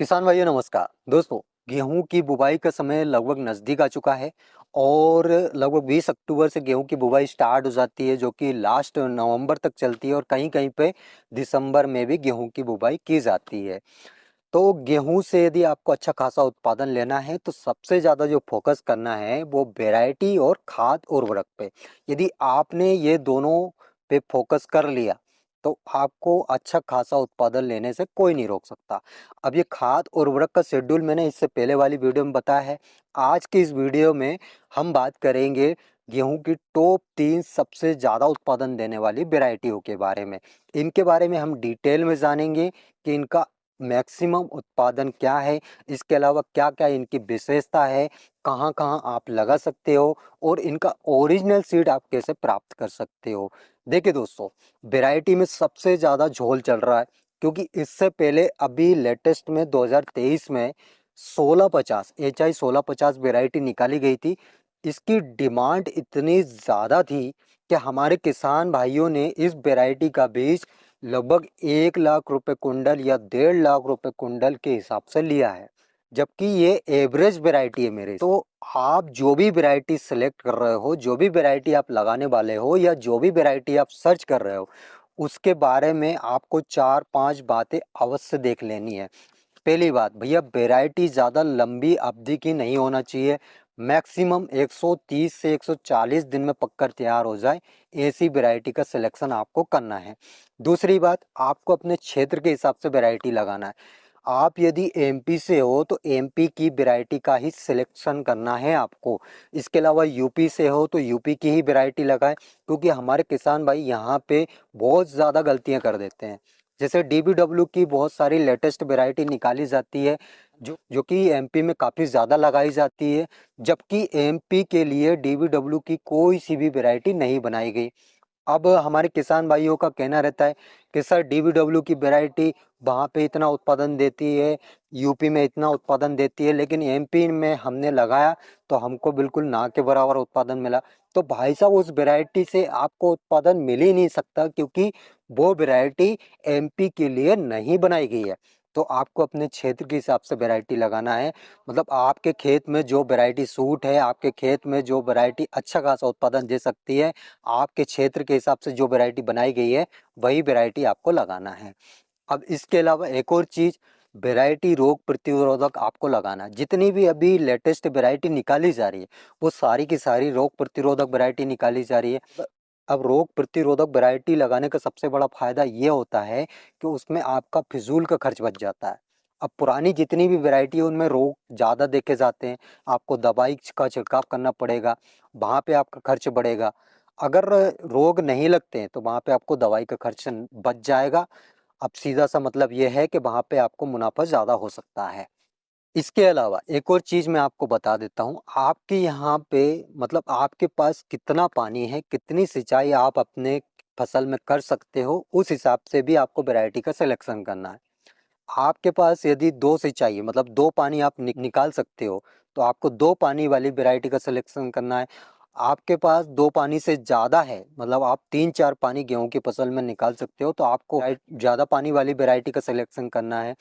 किसान भाइयों नमस्कार। दोस्तों, गेहूं की बुवाई का समय लगभग नज़दीक आ चुका है और लगभग 20 अक्टूबर से गेहूं की बुवाई स्टार्ट हो जाती है, जो कि लास्ट नवंबर तक चलती है और कहीं-कहीं पे दिसंबर में भी गेहूं की बुवाई की जाती है। तो गेहूं से यदि आपको अच्छा खासा उत्पादन लेना है तो सबसे ज़्यादा जो फोकस करना है वो वैरायटी और खाद उर्वरक पे। यदि आपने ये दोनों पे फोकस कर लिया तो आपको अच्छा खासा उत्पादन लेने से कोई नहीं रोक सकता। अब ये खाद उर्वरक का शेड्यूल मैंने इससे पहले वाली वीडियो में बताया है। आज की इस वीडियो में हम बात करेंगे गेहूं की टॉप 3 सबसे ज़्यादा उत्पादन देने वाली वैरायटियों के बारे में। इनके बारे में हम डिटेल में जानेंगे कि इनका मैक्सिमम उत्पादन क्या है, इसके अलावा क्या-क्या इनकी विशेषता है, कहाँ-कहाँ आप लगा सकते हो और इनका ओरिजिनल सीड आप कैसे प्राप्त कर सकते हो। देखिए दोस्तों, वैरायटी में सबसे ज़्यादा झोल चल रहा है क्योंकि इससे पहले अभी लेटेस्ट में 2023 में 1650 एचआई 1650 वैरायटी निकाली गई थी। इसकी डिमांड इतनी ज़्यादा थी कि हमारे किसान भाइयों ने इस वैरायटी का बीज लगभग 1 लाख रुपए कुंडल या 1.5 लाख रुपए कुंडल के हिसाब से लिया है, जबकि ये एवरेज वैरायटी है मेरे। तो आप जो भी वैरायटी सेलेक्ट कर रहे हो, जो भी वैरायटी आप लगाने वाले हो या जो भी वैरायटी आप सर्च कर रहे हो, उसके बारे में आपको 4-5 बातें अवश्य देख लेनी है। पहली बात भैया, वैरायटी ज़्यादा लंबी अवधि की नहीं होना चाहिए। मैक्सिमम 130 से 140 दिन में पककर तैयार हो जाए, ऐसी वैरायटी का सिलेक्शन आपको करना है। दूसरी बात, आपको अपने क्षेत्र के हिसाब से वैरायटी लगाना है। आप यदि एमपी से हो तो एमपी की वैरायटी का ही सिलेक्शन करना है आपको। इसके अलावा यूपी से हो तो यूपी की ही वैरायटी लगाएं, क्योंकि हमारे किसान भाई यहाँ पे बहुत ज़्यादा गलतियाँ कर देते हैं। जैसे डीबीडब्ल्यू की बहुत सारी लेटेस्ट वैरायटी निकाली जाती है जो कि एमपी में काफ़ी ज़्यादा लगाई जाती है, जबकि एमपी के लिए डीबीडब्ल्यू की कोई सी भी वैरायटी नहीं बनाई गई। अब हमारे किसान भाइयों का कहना रहता है कि सर डीबीडब्ल्यू की वैरायटी वहाँ पे इतना उत्पादन देती है, यूपी में इतना उत्पादन देती है, लेकिन एमपी में हमने लगाया तो हमको बिल्कुल ना के बराबर उत्पादन मिला। तो भाई साहब, उस वैरायटी से आपको उत्पादन मिल ही नहीं सकता, क्योंकि वो वैरायटी एमपी के लिए नहीं बनाई गई है। तो आपको अपने क्षेत्र के हिसाब से वैरायटी लगाना है। मतलब आपके खेत में जो वैरायटी सूट है, आपके खेत में जो वैरायटी अच्छा खासा उत्पादन दे सकती है, आपके क्षेत्र के हिसाब से जो वैरायटी बनाई गई है, वही वैरायटी आपको लगाना है। अब इसके अलावा एक और चीज़, वैरायटी रोग प्रतिरोधक आपको लगाना है। जितनी भी अभी लेटेस्ट वैरायटी निकाली जा रही है, वो सारी की सारी रोग प्रतिरोधक वैरायटी निकाली जा रही है। अब रोग प्रतिरोधक वैरायटी लगाने का सबसे बड़ा फ़ायदा ये होता है कि उसमें आपका फिजूल का खर्च बच जाता है। अब पुरानी जितनी भी वैरायटी है उनमें रोग ज़्यादा देखे जाते हैं, आपको दवाई का छिड़काव करना पड़ेगा, वहाँ पे आपका खर्च बढ़ेगा। अगर रोग नहीं लगते हैं तो वहाँ पे आपको दवाई का खर्च बच जाएगा। अब सीधा सा मतलब ये है कि वहाँ पे आपको मुनाफा ज़्यादा हो सकता है। इसके अलावा एक और चीज़ मैं आपको बता देता हूँ, आपके यहाँ पे मतलब आपके पास कितना पानी है, कितनी सिंचाई आप अपने फसल में कर सकते हो, उस हिसाब से भी आपको वैरायटी का सिलेक्शन करना है। आपके पास यदि 2 सिंचाई है, मतलब 2 पानी आप निकाल सकते हो, तो आपको 2 पानी वाली वैरायटी का सिलेक्शन करना है। आपके पास 2 पानी से ज़्यादा है, मतलब आप 3-4 पानी गेहूँ की फसल में निकाल सकते हो, तो आपको ज़्यादा पानी वाली वैरायटी का सिलेक्शन करना है।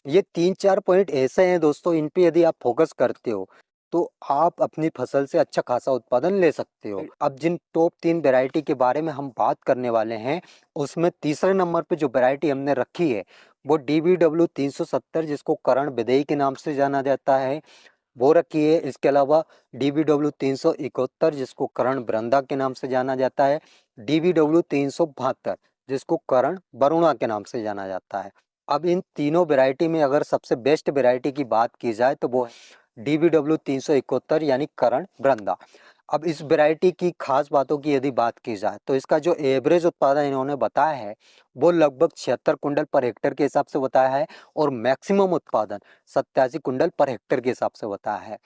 ये 3-4 पॉइंट ऐसे हैं दोस्तों, इन पे यदि आप फोकस करते हो, तो आप अपनी फसल से अच्छा खासा उत्पादन ले सकते हो। अब जिन टॉप 3 वैरायटी के बारे में हम बात करने वाले हैं, उसमें तीसरे नंबर पे जो वैरायटी हमने रखी है, वो डीबीडब्ल्यू 370, जिसको करण विदेई के नाम से जाना जाता है, वो रखी है। इसके अलावा डीबीडब्ल्यू 371, जिसको करण वृंदा के नाम से जाना जाता है, डीबीडब्ल्यू 372, जिसको करण वरुणा के नाम से जाना जाता है। अब इन तीनों वैरायटी में अगर सबसे बेस्ट वैरायटी की बात की जाए तो वो है डीबीडब्ल्यू 371 यानी करण वृंदा। अब इस वैरायटी की खास बातों की यदि बात की जाए तो इसका जो एवरेज उत्पादन इन्होंने बताया है वो लगभग 76 कुंटल पर हेक्टेयर के हिसाब से बताया है और मैक्सिमम उत्पादन 87 कुंटल पर हेक्टेयर के हिसाब से बताया है।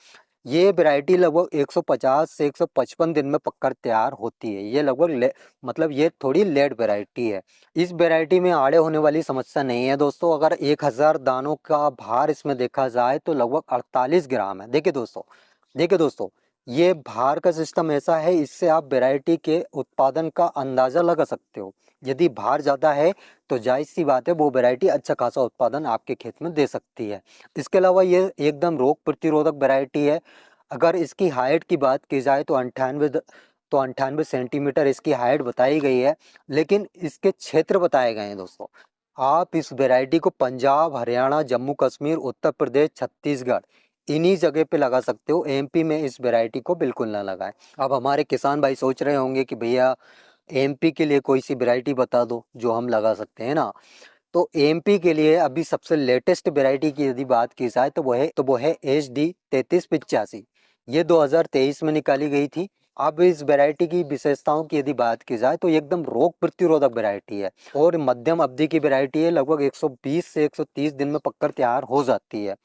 ये वैरायटी लगभग 150 से 155 दिन में पककर तैयार होती है। ये लगभग मतलब ये थोड़ी लेट वैरायटी है। इस वैरायटी में आड़े होने वाली समस्या नहीं है दोस्तों। अगर 1000 दानों का भार इसमें देखा जाए तो लगभग 48 ग्राम है। देखिए दोस्तों, ये भार का सिस्टम ऐसा है, इससे आप वैरायटी के उत्पादन का अंदाजा लगा सकते हो। यदि भार ज़्यादा है तो जायज़ सी बात है वो वैरायटी अच्छा खासा उत्पादन आपके खेत में दे सकती है। इसके अलावा ये एकदम रोग प्रतिरोधक वैरायटी है। अगर इसकी हाइट की बात की जाए तो 98 सेंटीमीटर इसकी हाइट बताई गई है, लेकिन इसके क्षेत्र बताए गए हैं दोस्तों। आप इस वैरायटी को पंजाब, हरियाणा, जम्मू कश्मीर, उत्तर प्रदेश, छत्तीसगढ़ इन्हीं जगह पे लगा सकते हो। एमपी में इस वैरायटी को बिल्कुल ना लगाएं। अब हमारे किसान भाई सोच रहे होंगे कि भैया एमपी के लिए कोई सी वैरायटी बता दो जो हम लगा सकते हैं ना। तो एमपी के लिए अभी सबसे लेटेस्ट वैरायटी की यदि बात की जाए तो वो है HD 3385। ये 2023 में निकाली गई थी। अब इस वैरायटी की विशेषताओं की यदि बात की जाए तो ये एकदम रोग प्रतिरोधक वैरायटी है और मध्यम अवधि की वैरायटी है। लगभग 120 से 130 दिन में पककर तैयार हो जाती है।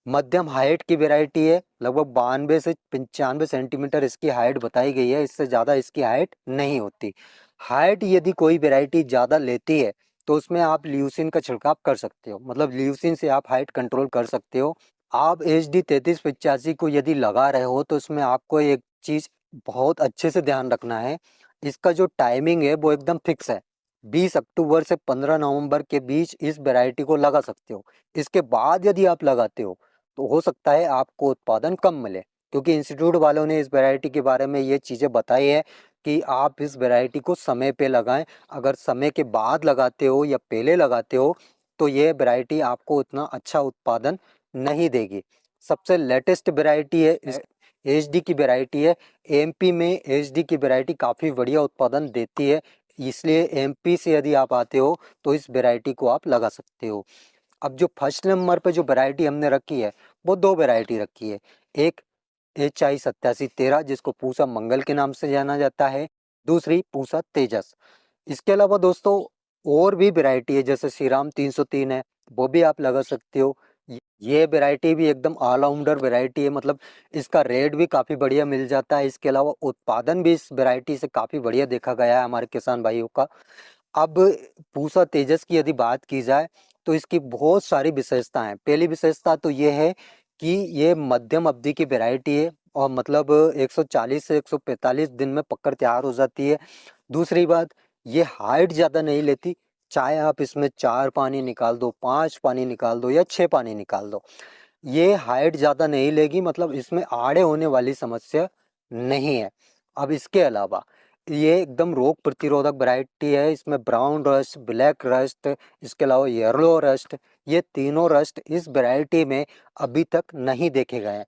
मध्यम हाइट की वैरायटी है। लगभग 92 से 95 सेंटीमीटर इसकी हाइट बताई गई है। इससे ज़्यादा इसकी हाइट नहीं होती। हाइट यदि कोई वैरायटी ज़्यादा लेती है तो उसमें आप ल्यूसिन का छिड़काव कर सकते हो, मतलब ल्यूसिन से आप हाइट कंट्रोल कर सकते हो। आप HD 3385 को यदि लगा रहे हो तो इसमें आपको एक चीज़ बहुत अच्छे से ध्यान रखना है। इसका जो टाइमिंग है वो एकदम फिक्स है। 20 अक्टूबर से 15 नवंबर के बीच इस वैरायटी को लगा सकते हो। इसके बाद यदि आप लगाते हो तो हो सकता है आपको उत्पादन कम मिले, क्योंकि इंस्टीट्यूट वालों ने इस वैरायटी के बारे में ये चीज़ें बताई है कि आप इस वैरायटी को समय पे लगाएं। अगर समय के बाद लगाते हो या पहले लगाते हो तो ये वैरायटी आपको उतना अच्छा उत्पादन नहीं देगी। सबसे लेटेस्ट वैरायटी है इस HD की वैरायटी है। एमपी में HD की वैरायटी काफ़ी बढ़िया उत्पादन देती है, इसलिए एमपी से यदि आप आते हो तो इस वैरायटी को आप लगा सकते हो। अब जो फर्स्ट नंबर पे जो वैरायटी हमने रखी है वो दो वैरायटी रखी है। एक HI 8713 जिसको पूसा मंगल के नाम से जाना जाता है, दूसरी पूसा तेजस। इसके अलावा दोस्तों और भी वैरायटी है, जैसे श्रीराम 303 है, वो भी आप लगा सकते हो। ये वैरायटी भी एकदम ऑलराउंडर वैरायटी है, मतलब इसका रेट भी काफ़ी बढ़िया मिल जाता है। इसके अलावा उत्पादन भी इस वैरायटी से काफ़ी बढ़िया देखा गया है हमारे किसान भाइयों का। अब पूसा तेजस की यदि बात की जाए तो इसकी बहुत सारी विशेषताएं हैं। पहली विशेषता तो ये है कि ये मध्यम अवधि की वैरायटी है और मतलब 140 से 145 दिन में पककर तैयार हो जाती है। दूसरी बात, ये हाइट ज़्यादा नहीं लेती। चाहे आप इसमें 4 पानी निकाल दो, 5 पानी निकाल दो या 6 पानी निकाल दो, ये हाइट ज़्यादा नहीं लेगी, मतलब इसमें आड़े होने वाली समस्या नहीं है। अब इसके अलावा ये एकदम रोग प्रतिरोधक वैरायटी है। इसमें ब्राउन रस्ट, ब्लैक रस्ट, इसके अलावा येलो रस्ट, ये तीनों रस्ट इस वैरायटी में अभी तक नहीं देखे गए हैं।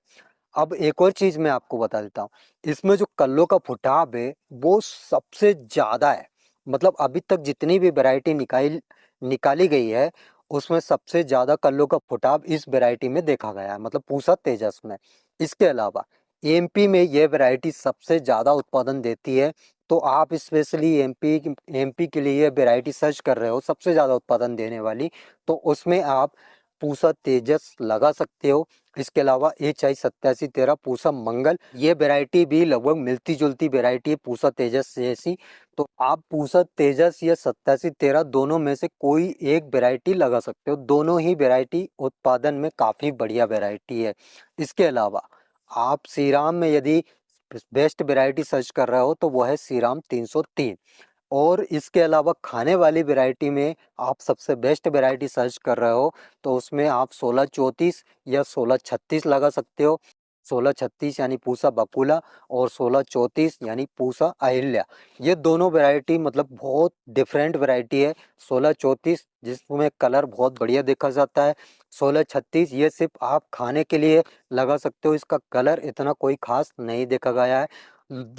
अब एक और चीज़ मैं आपको बता देता हूँ, इसमें जो कल्लों का फुटाव है वो सबसे ज़्यादा है। मतलब अभी तक जितनी भी वैरायटी निकाली गई है उसमें सबसे ज़्यादा कल्लों का फुटाव इस वैरायटी में देखा गया है, मतलब पूसा तेजस में। इसके अलावा एमपी में ये वैरायटी सबसे ज़्यादा उत्पादन देती है। तो आप स्पेशली एमपी के लिए ये वैरायटी सर्च कर रहे हो सबसे ज़्यादा उत्पादन देने वाली, तो उसमें आप पूसा तेजस लगा सकते हो। इसके अलावा HI 8713 पूसा मंगल, ये वैरायटी भी लगभग मिलती जुलती वैरायटी है पूसा तेजस जैसी। तो आप पूसा तेजस या 8713 दोनों में से कोई एक वैरायटी लगा सकते हो। दोनों ही वैरायटी उत्पादन में काफ़ी बढ़िया वैरायटी है। इसके अलावा आप श्रीराम में यदि बेस्ट वैरायटी सर्च कर रहे हो तो वो है श्रीराम 303। और इसके अलावा खाने वाली वैरायटी में आप सबसे बेस्ट वैरायटी सर्च कर रहे हो तो उसमें आप 1634 या 1636 लगा सकते हो। 1636 यानी पूसा बकुला और 1634 यानी पूसा अहिल्या। ये दोनों वैरायटी मतलब बहुत डिफरेंट वैरायटी है। 1634 जिसमें कलर बहुत बढ़िया देखा जाता है। 1636 ये सिर्फ आप खाने के लिए लगा सकते हो, इसका कलर इतना कोई खास नहीं देखा गया है।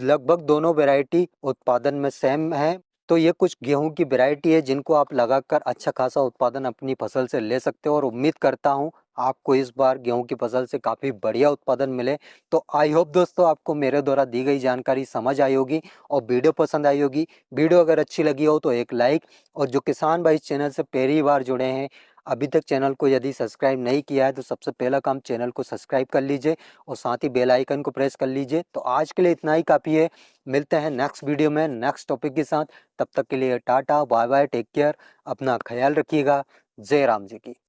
लगभग दोनों वैरायटी उत्पादन में सेम है। तो ये कुछ गेहूं की वैरायटी है जिनको आप लगाकर अच्छा खासा उत्पादन अपनी फसल से ले सकते हो और उम्मीद करता हूं आपको इस बार गेहूं की फसल से काफ़ी बढ़िया उत्पादन मिले। तो आई होप दोस्तों आपको मेरे द्वारा दी गई जानकारी समझ आई होगी और वीडियो पसंद आई होगी। वीडियो अगर अच्छी लगी हो तो एक लाइक, और जो किसान भाई इस चैनल से पहली बार जुड़े हैं, अभी तक चैनल को यदि सब्सक्राइब नहीं किया है तो सबसे पहला काम चैनल को सब्सक्राइब कर लीजिए और साथ ही बेल आइकन को प्रेस कर लीजिए। तो आज के लिए इतना ही काफ़ी है। मिलते हैं नेक्स्ट वीडियो में नेक्स्ट टॉपिक के साथ। तब तक के लिए tata bye bye, take care, अपना ख्याल रखिएगा। जय राम जी की।